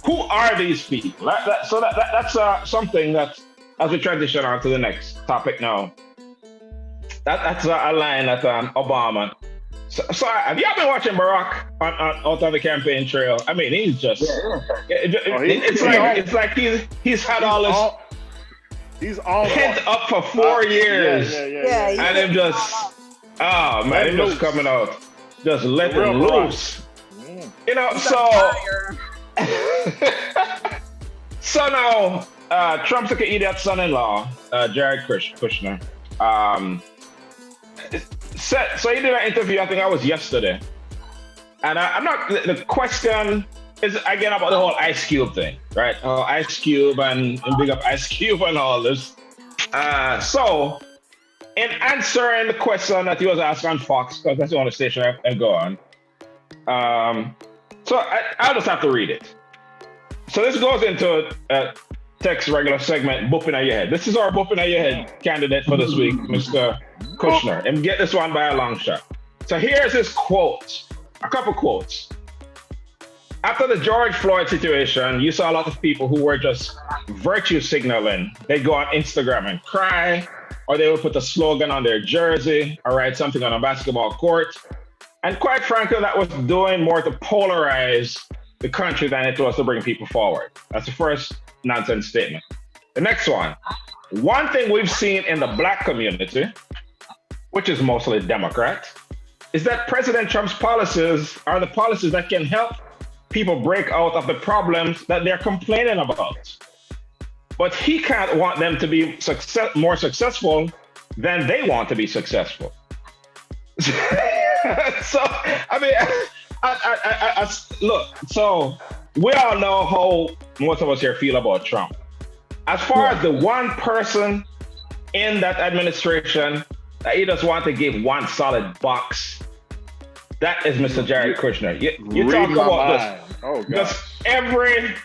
who are these people? That's something that, as we transition on to the next topic now, that's a line that Obama. So have you been watching Barack out on the campaign trail? I mean, he's just it's like he's had all this. He's all pent up for 4 years, and him just him just coming out, just letting loose. You know, so now Trump's like an idiot son-in-law, Jared Kushner. So he did an interview, I think that was yesterday. And I'm not, the question is again about the whole Ice Cube thing, right? Ice Cube and big up Ice Cube and all this. So in answering the question that he was asked on Fox, because that's the only station I go on, so I'll just have to read it. So this goes into text regular segment, booping at your head. This is our booping at your head candidate for this week, Mr. Kushner. And get this one by a long shot. So here's his quote, a couple quotes. After the George Floyd situation, you saw a lot of people who were just virtue signaling. They'd go on Instagram and cry, or they would put a slogan on their jersey or write something on a basketball court. And quite frankly, that was doing more to polarize the country than it was to bring people forward. That's the first nonsense statement. The next one. One thing we've seen in the Black community, which is mostly Democrat, is that President Trump's policies are the policies that can help people break out of the problems that they're complaining about. But he can't want them to be more successful than they want to be successful. So, I mean, look, so we all know how most of us here feel about Trump. As far as the one person in that administration that he just want to give one solid box, that is Mr. Jared Kushner. You talk about just every,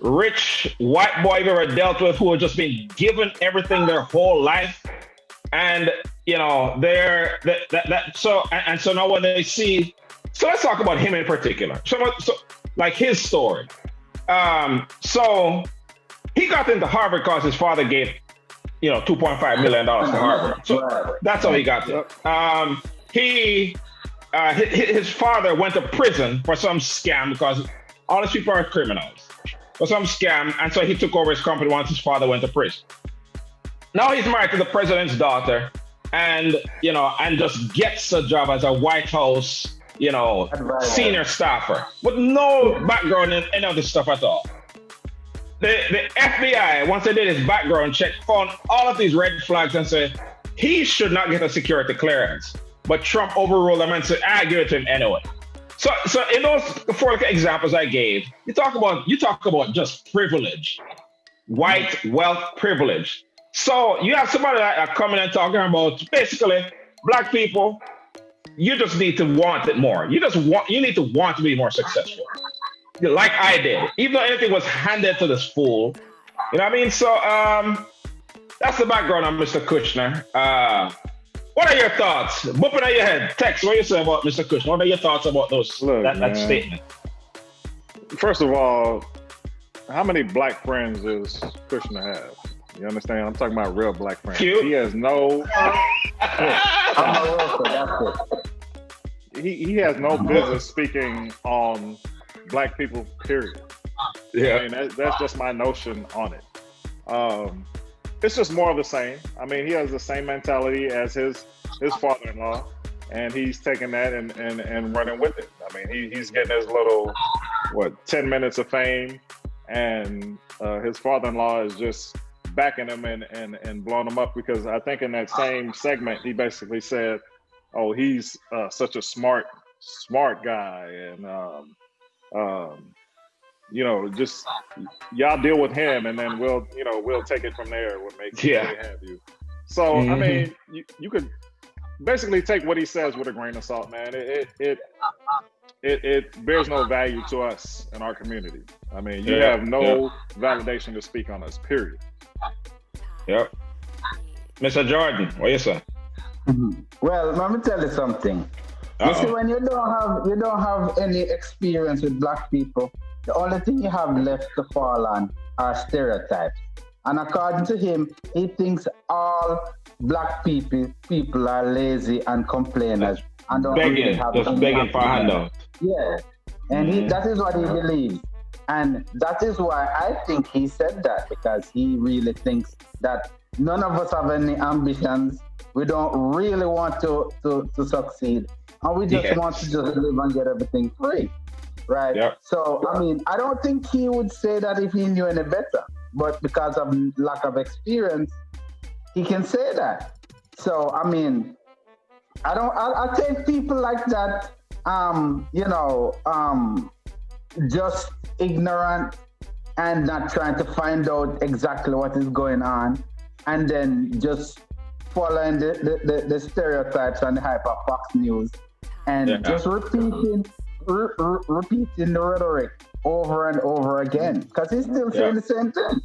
rich white boy you've ever dealt with who have just been given everything their whole life. And, so now when they see, so let's talk about him in particular. So like his story. So he got into Harvard because his father gave, $2.5 million to Harvard. So that's how he got there. His father went to prison for some scam because all these people are criminals for some scam. And so he took over his company once his father went to prison. Now he's married to the president's daughter and just gets a job as a White House, senior staffer with no background in any of this stuff at all. The FBI, once they did his background check, found all of these red flags and said he should not get a security clearance. But Trump overruled them and said, I give it to him anyway. So in those four examples I gave, you talk about just privilege, white wealth privilege. So you have somebody that coming and talking about basically Black people, you just need to want it more. You need to want to be more successful. Like I did, even though anything was handed to this fool. You know what I mean? So that's the background on Mr. Kushner. What are your thoughts? Booping at your head. Tex, what do you say about Mr. Kushner? What are your thoughts about that statement? First of all, how many Black friends does Kushner have? You understand? I'm talking about real Black friends. Cute. He has no. He has no business speaking on Black people. Period. Yeah. I mean, that's just my notion on it. It's just more of the same. I mean, he has the same mentality as his father-in-law, and he's taking that and running with it. I mean, he's getting his little 10 minutes of fame, and his father-in-law is just backing him and blowing him up, because I think in that same segment he basically said, "Oh, he's such a smart guy," and just y'all deal with him, and then we'll take it from there. What makes have you? So I mean, you could basically take what he says with a grain of salt, man. It bears no value to us in our community. I mean, you have no validation to speak on us. Period. Yep. Mr. Jordan, what you say? Well, let me tell you something. You see, Uh-oh. when you don't have any experience with black people, the only thing you have left to fall on are stereotypes. And according to him, he thinks all black people are lazy and complainers and don't really Begging, have just any begging for a ambition. handout. Yeah. And that is what he believes. And that is why I think he said that, because he really thinks that none of us have any ambitions. We don't really want to succeed. And we just want to just live and get everything free. Right? Yep. So, I mean, I don't think he would say that if he knew any better. But because of lack of experience, he can say that. So, I mean, I take people like that, just ignorant and not trying to find out exactly what is going on, and then just following the stereotypes and the hype of Fox News, and just repeating the rhetoric over and over again, because he's still saying the same thing.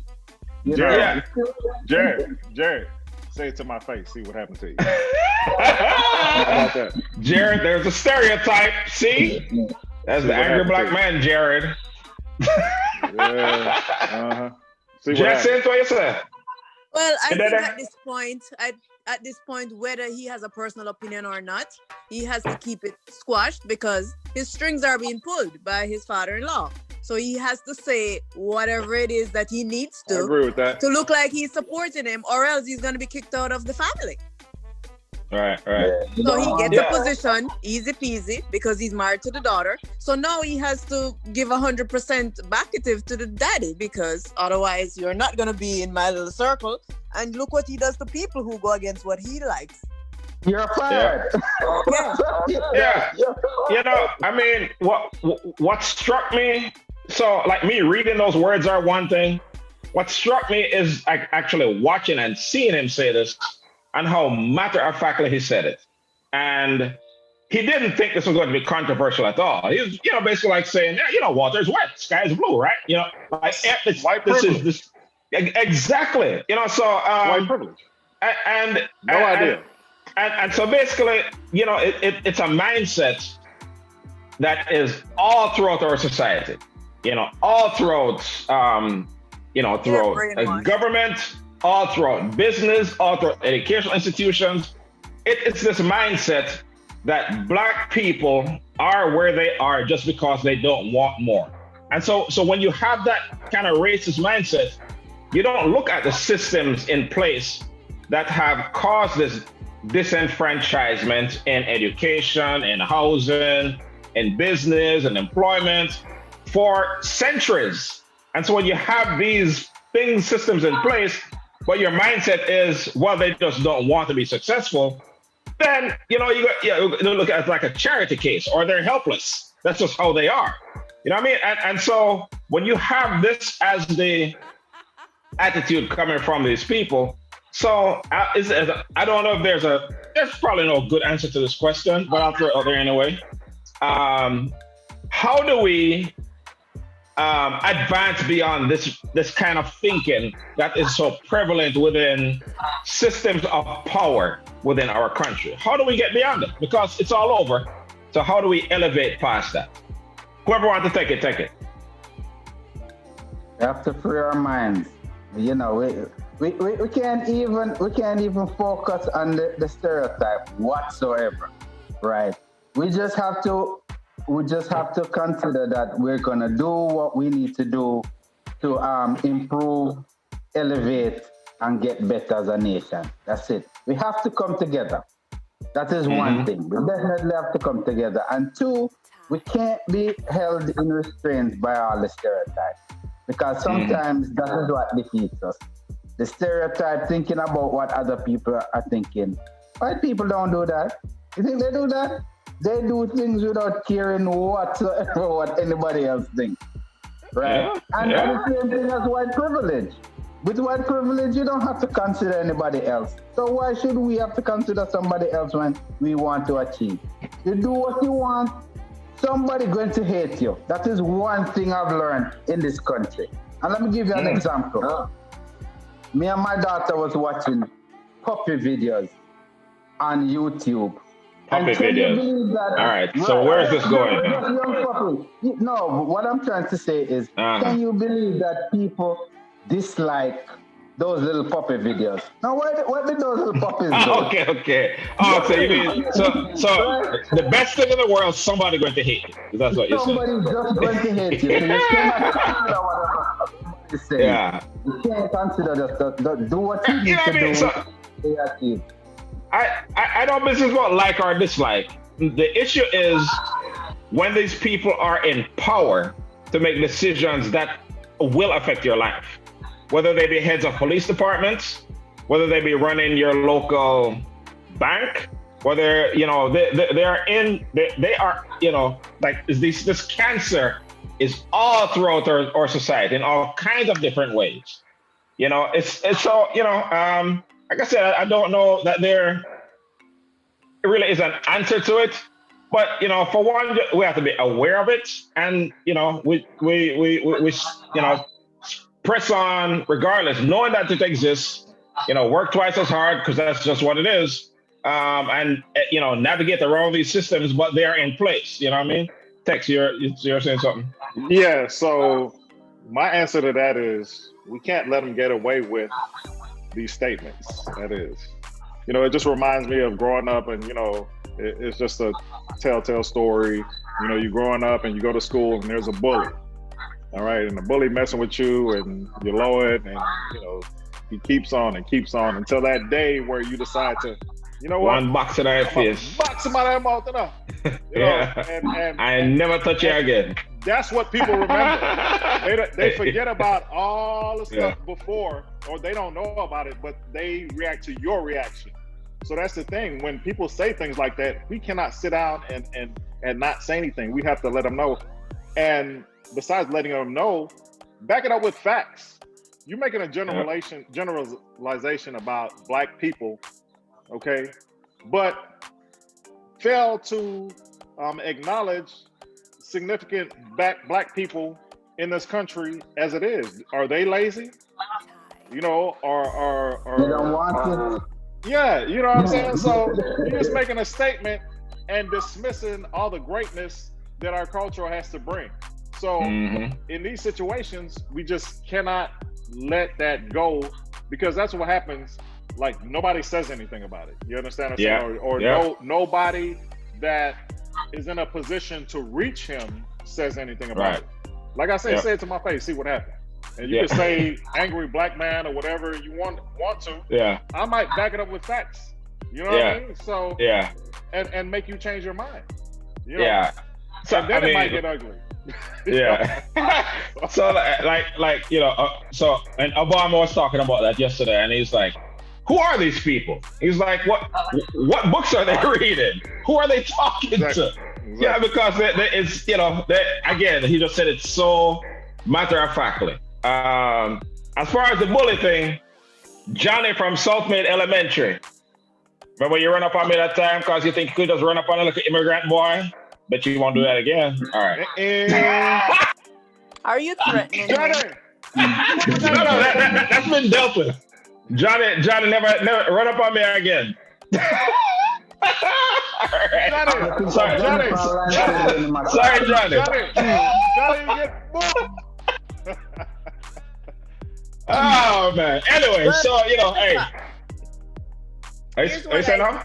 Jared, say it to my face. See what happened to you. How about that? Jared, there's a stereotype. See? That's the angry black man, Jared. Jackson, what you say? Well, I think at this point, whether he has a personal opinion or not, he has to keep it squashed because his strings are being pulled by his father-in-law. So he has to say whatever it is that he needs to. I agree with that. To look like he's supporting him, or else he's going to be kicked out of the family. Right. So he gets a position, easy peasy, because he's married to the daughter. So now he has to give 100% backative to the daddy, because otherwise you're not going to be in my little circle. And look what he does to people who go against what he likes. You're fired. Yeah. You know, I mean, what struck me, so like me reading those words are one thing. What struck me is actually watching and seeing him say this, and how matter-of-factly he said it. And he didn't think this was going to be controversial at all. He was, basically like saying, water is wet, sky is blue, right? Like this. Exactly. So white privilege. No idea. And so basically, it's a mindset that is all throughout our society. All throughout, throughout government, all throughout business, all throughout educational institutions. It's this mindset that black people are where they are just because they don't want more. And so when you have that kind of racist mindset, you don't look at the systems in place that have caused this disenfranchisement in education, in housing, in business, and employment for centuries. And so when you have these systems in place, but your mindset is, well, they just don't want to be successful, then, you look at it like a charity case, or they're helpless. That's just how they are. You know what I mean? And so when you have this as the attitude coming from these people, so I don't know if there's probably no good answer to this question, but I'll throw it out there anyway. How do we advance beyond this kind of thinking that is so prevalent within systems of power within our country? How do we get beyond it? Because it's all over. So how do we elevate past that? Whoever wants to take it. We have to free our minds. We can't even focus on the stereotype whatsoever, right? We just have to consider that we're gonna do what we need to do to improve, elevate, and get better as a nation. That's it. We have to come together. That is one thing. We definitely have to come together. And two, we can't be held in restraint by all the stereotypes, because sometimes that is what defeats us. The stereotype, thinking about what other people are thinking. White people don't do that. You think they do that? They do things without caring whatsoever what anybody else thinks, right? The same thing as white privilege. With white privilege, you don't have to consider anybody else. So why should we have to consider somebody else when we want to achieve? You do what you want, somebody going to hate you. That is one thing I've learned in this country. And let me give you an example. Me and my daughter was watching puppy videos on YouTube. Puppy can you videos. believe that? All right. So where is this going now? Just young puppy. No, what I'm trying to say is, can you believe that people dislike those little puppy videos? Now, what did those little puppies do? Okay. Oh, so you mean so the best thing in the world, somebody going to hate you. That's what you're saying. Somebody's just going to hate you. So you cannot consider whatever somebody's saying. Yeah. You can't consider just do what you need to do. So, I don't business about like or dislike. The issue is when these people are in power to make decisions that will affect your life, whether they be heads of police departments, whether they be running your local bank, whether they are like this cancer is all throughout our society in all kinds of different ways. It's so like I said, I don't know that there really is an answer to it, but for one, we have to be aware of it, and we press on regardless, knowing that it exists. Work twice as hard because that's just what it is, and navigate around these systems, but they are in place. You know what I mean? Tex, you're saying something? Yeah. So my answer to that is we can't let them get away with these statements. That is, it just reminds me of growing up, and it's just a telltale story. You're growing up and you go to school and there's a bully. All right, and the bully messing with you, and you lower it, and he keeps on and keeps on until that day where you decide to, what? One box in our face. Box him out of mouth enough. And I never touch you again. That's what people remember. They forget about all the stuff before, or they don't know about it, but they react to your reaction. So that's the thing. When people say things like that, we cannot sit down and not say anything. We have to let them know. And besides letting them know, back it up with facts. You're making a generalization about Black people, okay? But fail to acknowledge significant Black people in this country as it is. Are they lazy? Or they don't want it. Yeah, you know what I'm saying? So you're just making a statement and dismissing all the greatness that our culture has to bring. So in these situations, we just cannot let that go, because that's what happens. Like, nobody says anything about it. You understand what I'm saying? Nobody that is in a position to reach him says anything about it. Like I said, say it to my face, see what happens. And you can say angry Black man or whatever you want to. Yeah. I might back it up with facts. You know what I mean? So and make you change your mind. So and then it might get ugly. So so and Obama was talking about that yesterday, and he's like, who are these people? He's like, what books are they reading? Who are they talking to? Exactly. Yeah, because it's again, he just said it so matter-of-factly. As far as the bully thing, Johnny from South Mid Elementary. Remember you run up on me that time because you think you could just run up on a little immigrant boy? Bet you won't do that again. All right. Are you threatening Johnny? No, that's been dealt with. Johnny never run up on me again. Right. Sorry, Johnny. Johnny, get booked. Oh man. Anyway, so hey. Are you saying no?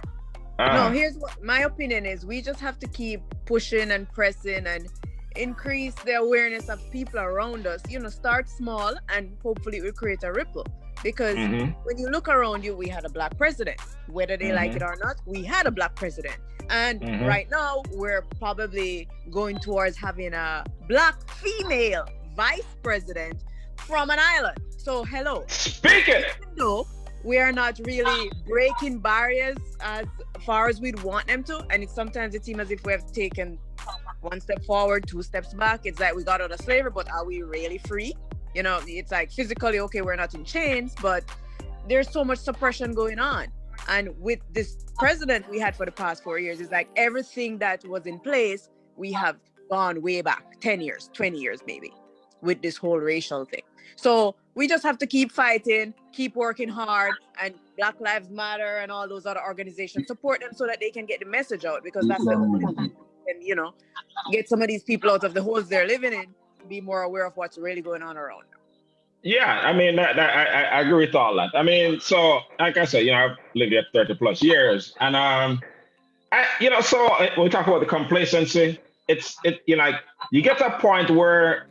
No, here's what my opinion is. We just have to keep pushing and pressing and increase the awareness of people around us. Start small and hopefully it will create a ripple. Because when you look around you, we had a Black president. Whether they like it or not, we had a Black president. And right now, we're probably going towards having a Black female vice president from an island. So, hello. Speak it! No, we are not really breaking barriers as far as we'd want them to. And sometimes it seems as if we have taken one step forward, two steps back. It's like we got out of slavery, but are we really free? It's like physically, okay, we're not in chains, but there's so much suppression going on. And with this president we had for the past 4 years, it's like everything that was in place, we have gone way back, 10 years, 20 years maybe. with this whole racial thing. So we just have to keep fighting, keep working hard, and Black Lives Matter and all those other organizations support them so that they can get the message out, because that's the only thing that can, get some of these people out of the holes they're living in, be more aware of what's really going on around them. Yeah, I mean, I agree with all that. I mean, so like I said, I've lived here 30 plus years, and so when we talk about the complacency, you get to a point where,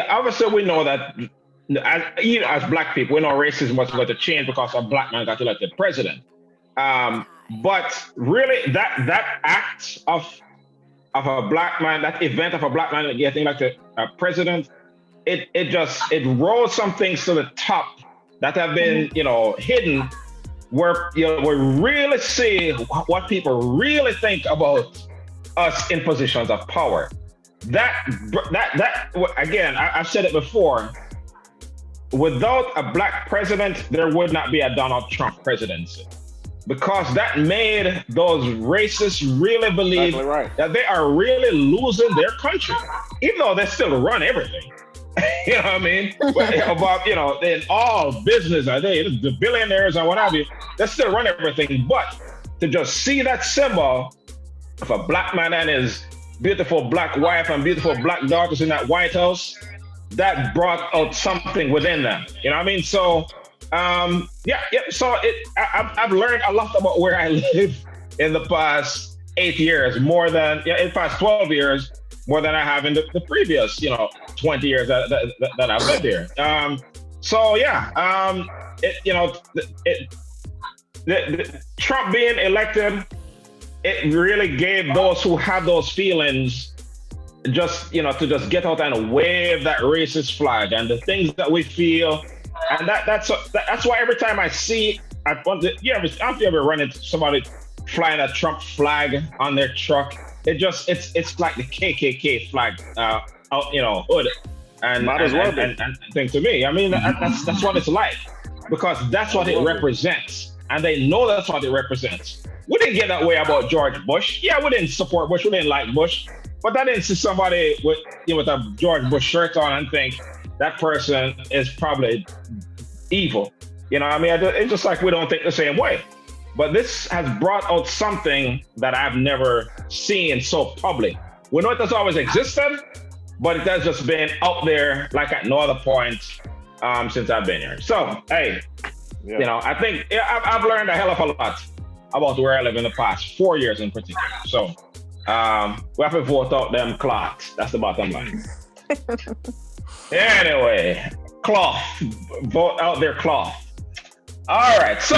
obviously we know that as Black people, we know racism was going to change because a Black man got elected president. But really, that act of a Black man, that event of a Black man getting elected president, it rose some things to the top that have been, hidden, where we really see what people really think about us in positions of power. That again, I've said it before. Without a Black president, there would not be a Donald Trump presidency, because that made those racists really believe that they are really losing their country, even though they still run everything. You know what I mean? About, in all business, the billionaires and what have you, they still run everything. But to just see that symbol of a Black man and his beautiful Black wife and beautiful Black daughters in that White House, that brought out something within them. You know what I mean? So, so I've learned a lot about where I live in the past 8 years, in the past 12 years, more than I have in the previous, 20 years that I've lived here. Trump being elected, it really gave those who have those feelings just, to just get out and wave that racist flag and the things that we feel. And that's why every time I see, I don't know if you ever run into somebody flying a Trump flag on their truck. It's like the KKK flag, hood, and thing to me. I mean, that's what it's like, because that's what it represents, and they know that's what it represents. We didn't get that way about George Bush. Yeah, we didn't support Bush. We didn't like Bush, but I didn't see somebody with a George Bush shirt on and think that person is probably evil. I mean, it's just like we don't think the same way. But this has brought out something that I've never seen so public. We know it has always existed, but it has just been out there like at no other point since I've been here. So, hey, I think I've learned a hell of a lot about where I live in the past 4 years in particular. So, we have to vote out them clots. That's the bottom line. Anyway, cloth. Vote out their cloth. All right, so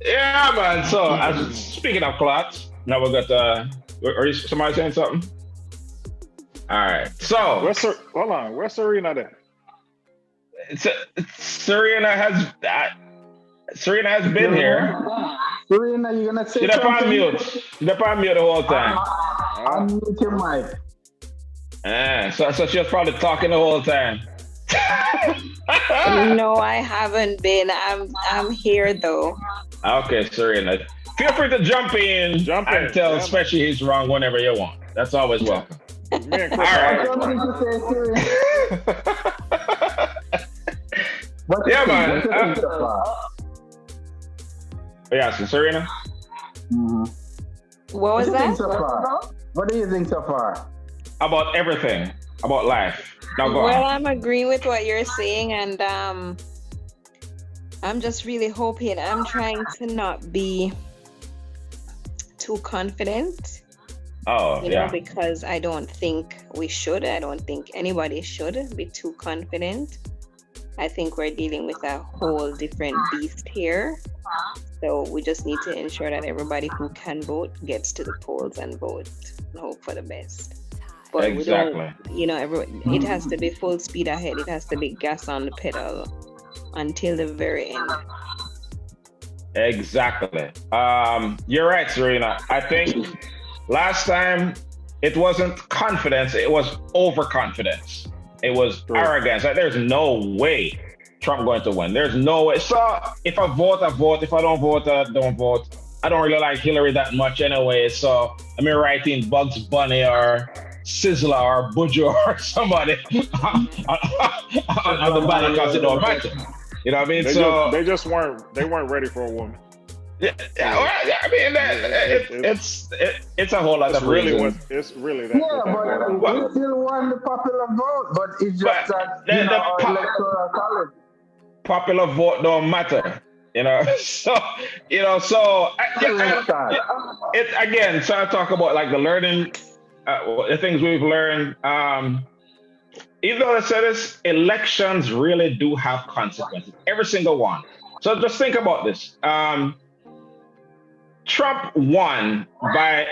yeah, man. So speaking of clots, now we got are you somebody saying something? All right, so hold on, where's Serena then? Serena has been here. Serena, you gonna say something? She's on mute. She's on mute the whole time. Unmute your mic. So she was probably talking the whole time. No, I haven't been. I'm here though. Okay, Serena. Feel free to jump in and tell especially he's wrong whenever you want. That's always welcome. All right. Yeah, man. Yeah, Serena. Mm-hmm. What was that? What do you think so far? About everything, about life. Now go on. I'm agreeing with what you're saying, and I'm just really hoping. I'm trying to not be too confident. Oh, yeah. Because I don't think we should. I don't think anybody should be too confident. I think we're dealing with a whole different beast here. So we just need to ensure that everybody who can vote gets to the polls and vote and hope for the best. But exactly. It has to be full speed ahead. It has to be gas on the pedal until the very end. Exactly. You're right, Serena. I think last time it wasn't confidence, it was overconfidence. It was arrogance. Like, there's no way Trump going to win. There's no way. So if I vote, I vote. If I don't vote, I don't vote. I don't really like Hillary that much anyway. So I mean, writing Bugs Bunny or Sizzler or Bujo or somebody on the ballot because it don't matter. You know what I mean? They weren't ready for a woman. Yeah, well, I mean, it's a whole lot of reasons. It's really that. Yeah, but he still won the popular vote, but it's just that our electoral college. Popular vote don't matter, you know. So it again. So I talk about like the learning, the things we've learned. Even though I said this, elections really do have consequences. Every single one. So just think about this. Trump won by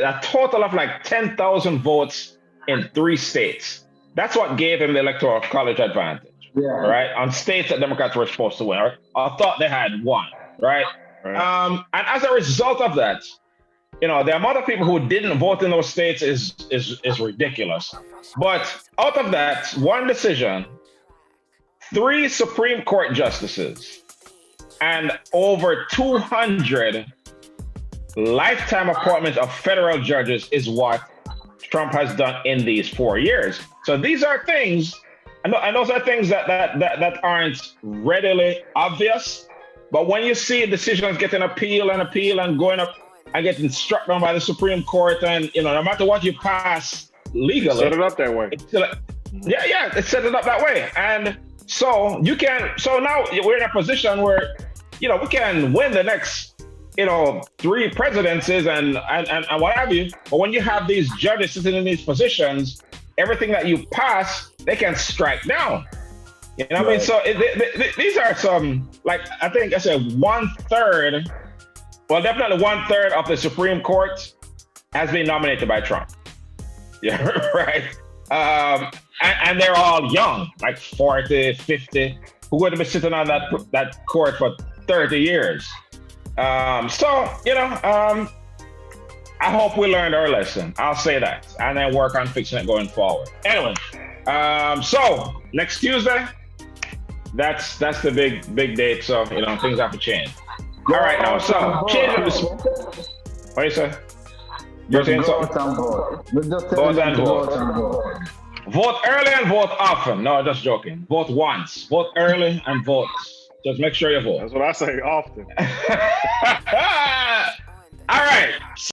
a total of like 10,000 votes in 3 states. That's what gave him the electoral college advantage, right? On states that Democrats were supposed to win, or thought they had won, right? And as a result of that, you know, the amount of people who didn't vote in those states is ridiculous. But out of that one decision, 3 Supreme Court justices and over 200 lifetime appointments of federal judges is what Trump has done in these 4 years. So these are things, and those are things that aren't readily obvious. But when you see decisions getting appealed and going up and getting struck down by the Supreme Court, and you know, no matter what you pass legally, set it up that way. It's set it up that way. And so now we're in a position where, you know, we can win the next, you know, 3 presidencies and what have you. But when you have these judges sitting in these positions, everything that you pass, they can strike down. You know what I mean? So these are some, like, I think I said 1/3, well, definitely 1/3 of the Supreme Court has been nominated by Trump. Yeah, right. And they're all young, like 40, 50, who would have been sitting on that court for 30 years. So, you know, I hope we learned our lesson. I'll say that, and then work on fixing it going forward. Anyway, so next Tuesday, that's the big date. So, you know, things have to change. All right, now, so change of the. What do you say? You're saying something? Vote and vote. Vote early and vote often. No, just joking. Vote once. Vote early and vote. Just make sure you vote. That's what I say often. All right.